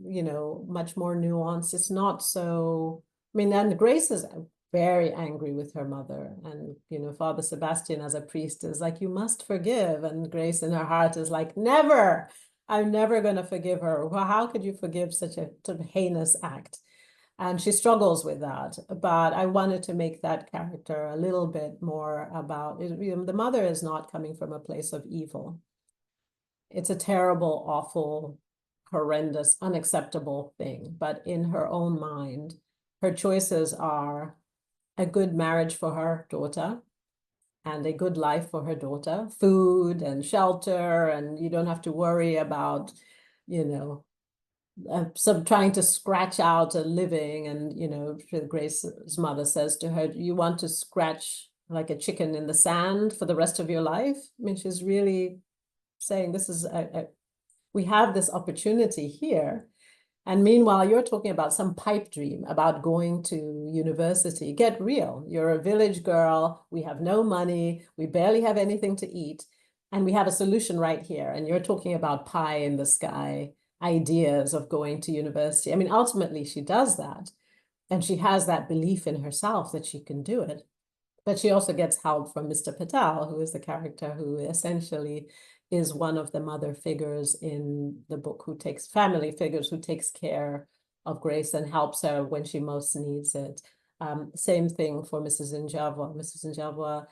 much more nuanced. It's not so, and Grace is very angry with her mother. And, Father Sebastian as a priest is like, you must forgive. And Grace in her heart is like, never, I'm never going to forgive her. Well, how could you forgive such a sort of heinous act? And she struggles with that. But I wanted to make that character a little bit more about, the mother is not coming from a place of evil. It's a terrible, awful, horrendous, unacceptable thing. But in her own mind, her choices are a good marriage for her daughter and a good life for her daughter, food and shelter, and you don't have to worry about, so trying to scratch out a living. And, Grace's mother says to her, you want to scratch like a chicken in the sand for the rest of your life? She's really saying this is we have this opportunity here. And meanwhile, you're talking about some pipe dream about going to university. Get real. You're a village girl. We have no money. We barely have anything to eat. And we have a solution right here. And you're talking about pie in the sky ideas of going to university. Ultimately, she does that. And she has that belief in herself that she can do it. But she also gets help from Mr. Patel, who is the character who essentially is one of the mother figures in the book, family figures who takes care of Grace and helps her when she most needs it. Same thing for Mrs. Njahira. Mrs. Njahira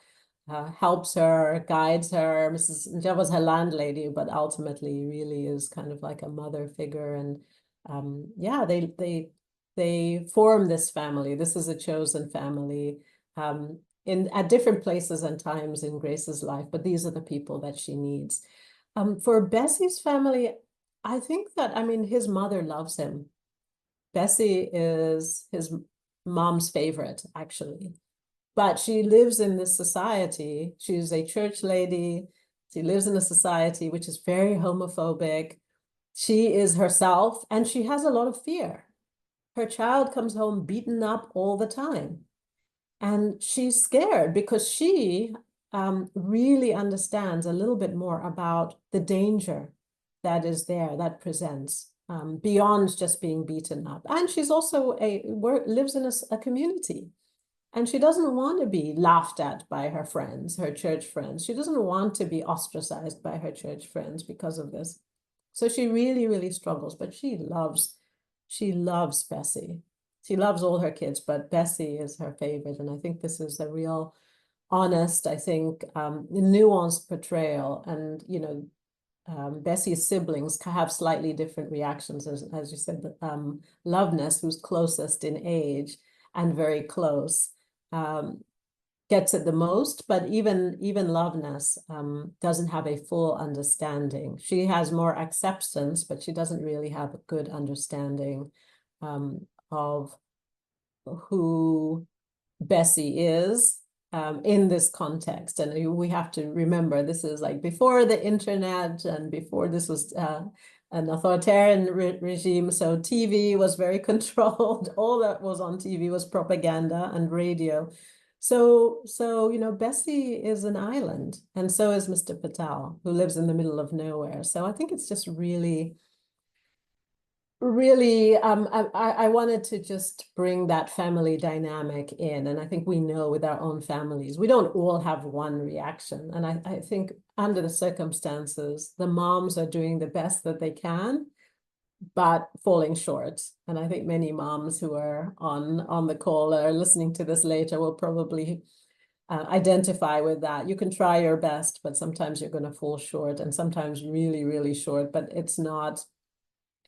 helps her, guides her. Mrs. Njahira was her landlady, but ultimately really is kind of like a mother figure. And yeah, they form this family. This is a chosen family. At different places and times in Grace's life, but these are the people that she needs. For Bessy's family, I think that, his mother loves him. Bessy is his mom's favorite, actually. But she lives in this society. She's a church lady. She lives in a society which is very homophobic. She is herself, and she has a lot of fear. Her child comes home beaten up all the time. And she's scared because she really understands a little bit more about the danger that is there, that presents beyond just being beaten up. And she's also lives in a community. And she doesn't want to be laughed at by her friends, her church friends. She doesn't want to be ostracized by her church friends because of this. So she really, really struggles, but she loves Bessy. She loves all her kids, but Bessy is her favorite. And I think this is a real honest, I think, nuanced portrayal. And, you know, Bessy's siblings have slightly different reactions, as you said, Loveness, who's closest in age and very close, gets it the most, but even Loveness doesn't have a full understanding. She has more acceptance, but she doesn't really have a good understanding of who Bessy is in this context. And we have to remember, this is like before the internet and before this was an authoritarian regime. So TV was very controlled. All that was on TV was propaganda and radio. So, you know, Bessy is an island, and so is Mr. Patel, who lives in the middle of nowhere. So I think it's just really, I wanted to just bring that family dynamic in. And I think we know with our own families, we don't all have one reaction. And I think under the circumstances, the moms are doing the best that they can, but falling short. And I think many moms who are on the call or listening to this later will probably identify with that. You can try your best, but sometimes you're going to fall short, and sometimes really, really short. But it's not.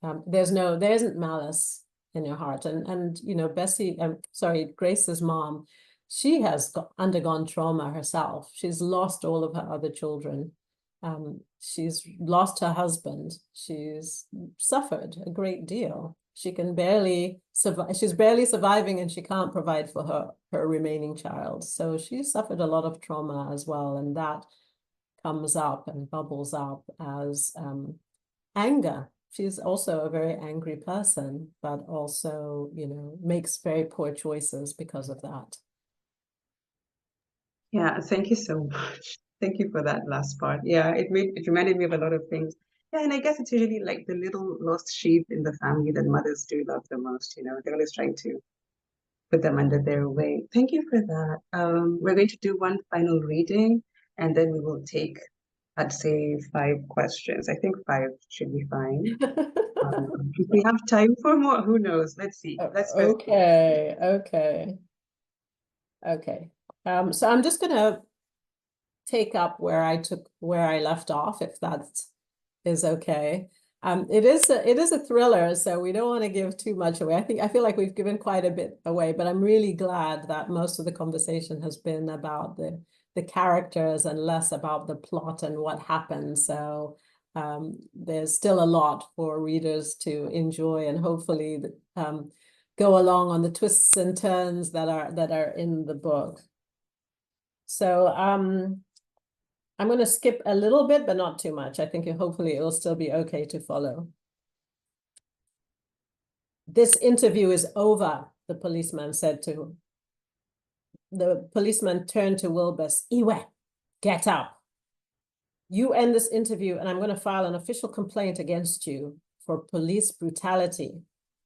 There isn't malice in your heart. And you know, Grace's mom, she has undergone trauma herself. She's lost all of her other children. She's lost her husband. She's suffered a great deal. She can barely survive. She's barely surviving, and she can't provide for her remaining child. So she suffered a lot of trauma as well. And that comes up and bubbles up as anger. She's also a very angry person, but also, you know, makes very poor choices because of that. Yeah, thank you so much. Thank you for that last part. Yeah, it reminded me of a lot of things. Yeah, and I guess it's usually like the little lost sheep in the family that mothers do love the most, you know. They're always trying to put them under their wing. Thank you for that. We're going to do one final reading, and then we will take, I'd say, 5 questions. I think 5 should be fine. If we have time for more, who knows? Let's see. Let's first. Okay. So I'm just gonna take up where I left off, if that is okay. It is a thriller, so we don't want to give too much away. I feel like we've given quite a bit away, but I'm really glad that most of the conversation has been about the characters and less about the plot and what happened. So there's still a lot for readers to enjoy, and hopefully go along on the twists and turns that are in the book. So I'm going to skip a little bit, but not too much. I think hopefully it'll still be okay to follow. This interview is over, the policeman said to him. The policeman turned to Willbess. Iwe, get up. You end this interview, and I'm going to file an official complaint against you for police brutality.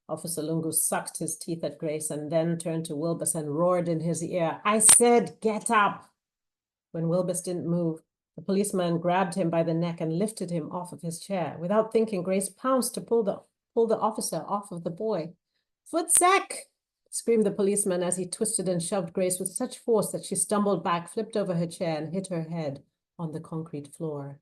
Officer Lungu sucked his teeth at Grace and then turned to Willbess and roared in his ear, I said, get up. When Willbess didn't move, the policeman grabbed him by the neck and lifted him off of his chair. Without thinking, Grace pounced to pull the officer off of the boy. Footsack! Screamed the policeman as he twisted and shoved Grace with such force that she stumbled back, flipped over her chair, and hit her head on the concrete floor.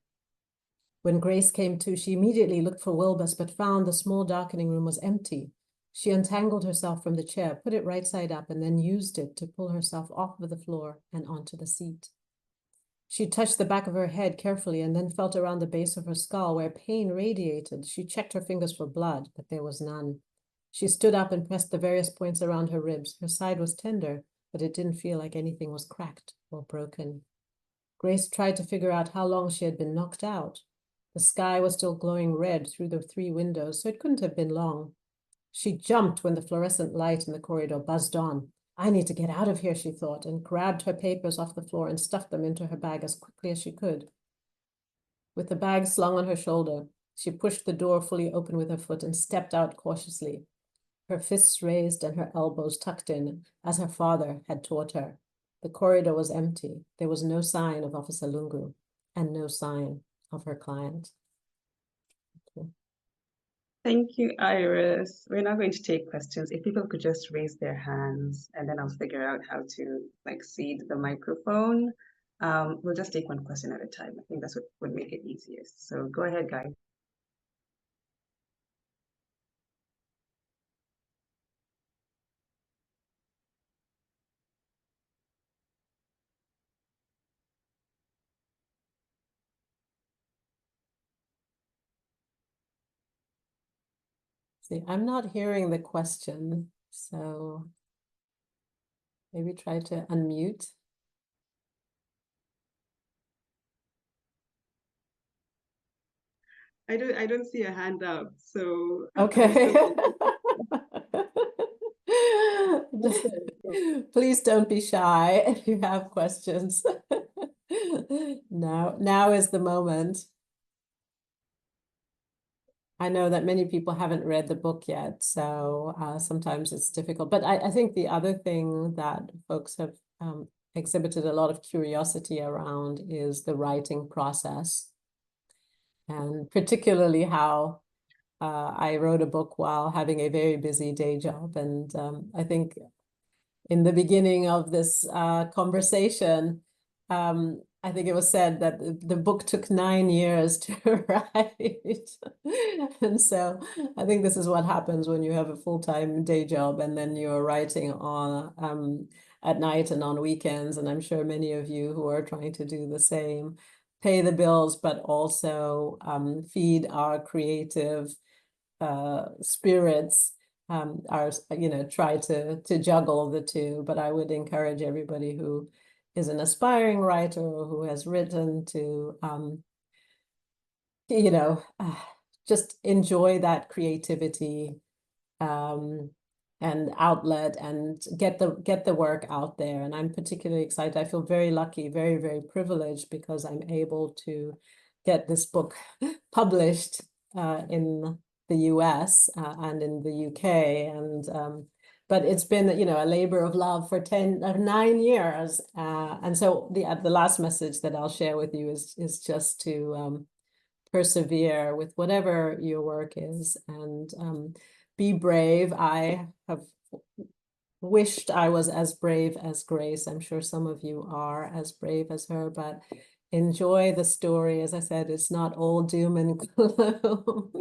When Grace came to, she immediately looked for Willbess, but found the small darkening room was empty. She untangled herself from the chair, put it right side up, and then used it to pull herself off of the floor and onto the seat. She touched the back of her head carefully and then felt around the base of her skull where pain radiated. She checked her fingers for blood, but there was none. She stood up and pressed the various points around her ribs. Her side was tender, but it didn't feel like anything was cracked or broken. Grace tried to figure out how long she had been knocked out. The sky was still glowing red through the 3 windows, so it couldn't have been long. She jumped when the fluorescent light in the corridor buzzed on. I need to get out of here, she thought, and grabbed her papers off the floor and stuffed them into her bag as quickly as she could. With the bag slung on her shoulder, she pushed the door fully open with her foot and stepped out cautiously. her fists raised and her elbows tucked in, as her father had taught her. The corridor was empty. There was no sign of Officer Lungu and no sign of her client. Okay. Thank you, Iris. We're now going to take questions. If people could just raise their hands, and then I'll figure out how to seed the microphone. We'll just take one question at a time. I think that's what would make it easiest. So go ahead, guys. See, I'm not hearing the question, so maybe try to unmute. I don't see a hand up, so okay. Please don't be shy if you have questions. Now is the moment. I know that many people haven't read the book yet, so sometimes it's difficult. But I think the other thing that folks have exhibited a lot of curiosity around is the writing process, and particularly how I wrote a book while having a very busy day job. And I think in the beginning of this conversation, I think it was said that the book took 9 years to write. And so I think this is what happens when you have a full-time day job and then you're writing on at night and on weekends. And I'm sure many of you who are trying to do the same pay the bills, but also feed our creative spirits, try to juggle the two. But I would encourage everybody who is an aspiring writer or who has written to just enjoy that creativity and outlet and get the work out there. And I'm particularly excited. I feel very lucky, very, very privileged, because I'm able to get this book published in the US and in the UK. And but it's been, a labor of love for 9 years. And so the last message that I'll share with you is just to persevere with whatever your work is, and be brave. I have wished I was as brave as Grace. I'm sure some of you are as brave as her, but enjoy the story. As I said, it's not all doom and gloom.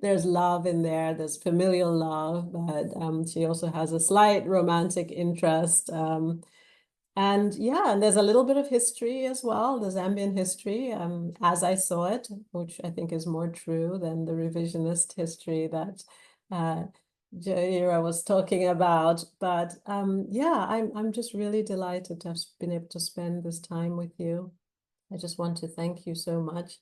There's love in there. There's familial love, but she also has a slight romantic interest. And there's a little bit of history as well, the Zambian history, as I saw it, which I think is more true than the revisionist history that Njahira was talking about. But I'm just really delighted to have been able to spend this time with you. I just want to thank you so much,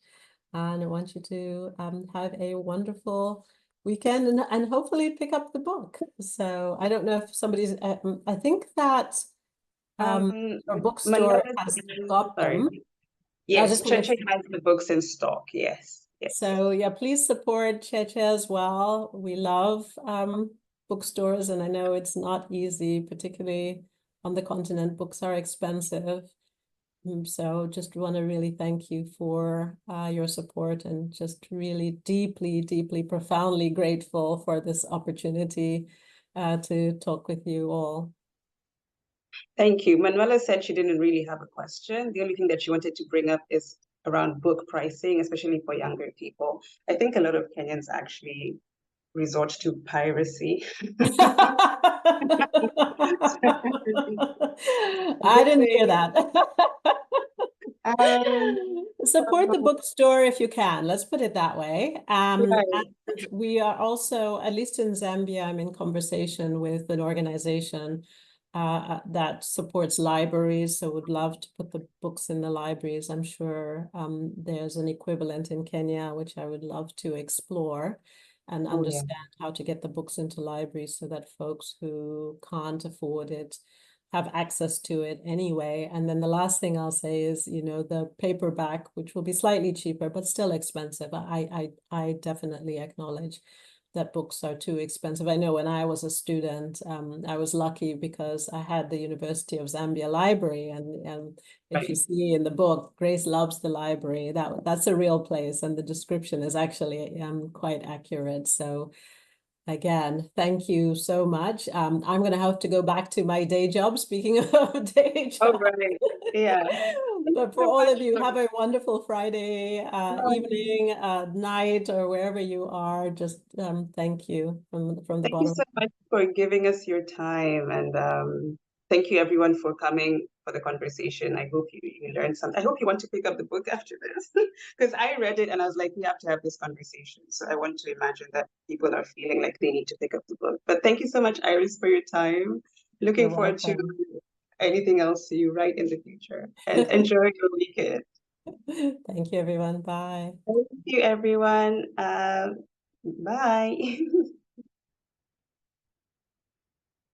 and I want you to have a wonderful weekend and hopefully pick up the book. So I don't know if somebody's, I think that our bookstore has got them. Yes, Cheche has the books in stock. Yes. So please support Cheche as well. We love bookstores, and I know it's not easy, particularly on the continent. Books are expensive. So just want to really thank you for your support, and just really deeply, deeply, profoundly grateful for this opportunity to talk with you all. Thank you. Manuela said she didn't really have a question. The only thing that she wanted to bring up is around book pricing, especially for younger people. I think a lot of Kenyans actually resort to piracy. I didn't hear that. Support the bookstore if you can. Let's put it that way. Right. And we are also, at least in Zambia, I'm in conversation with an organization that supports libraries. So would love to put the books in the libraries. I'm sure there's an equivalent in Kenya, which I would love to explore and understand how to get the books into libraries so that folks who can't afford it have access to it anyway. And then the last thing I'll say is, the paperback, which will be slightly cheaper, but still expensive. I definitely acknowledge that books are too expensive. I know when I was a student, I was lucky because I had the University of Zambia library, and if you see in the book, Grace loves the library. That's a real place, and the description is actually quite accurate. So again, thank you so much. I'm going to have to go back to my day job. Speaking of day job. Oh, right. Yeah. But for all of you, have a wonderful Friday evening, night, or wherever you are. Just thank you from the Thank you bottom. so much for giving us your time, and thank you everyone for coming for the conversation. I hope you learned something. I hope you want to pick up the book after this, because I read it and I was like, we have to have this conversation. So I want to imagine that people are feeling like they need to pick up the book. But thank you so much, Iris, for your time. Looking You're forward to welcome. anything else you write in the future, and enjoy your weekend. Thank you, everyone. Bye. Thank you, everyone. Bye.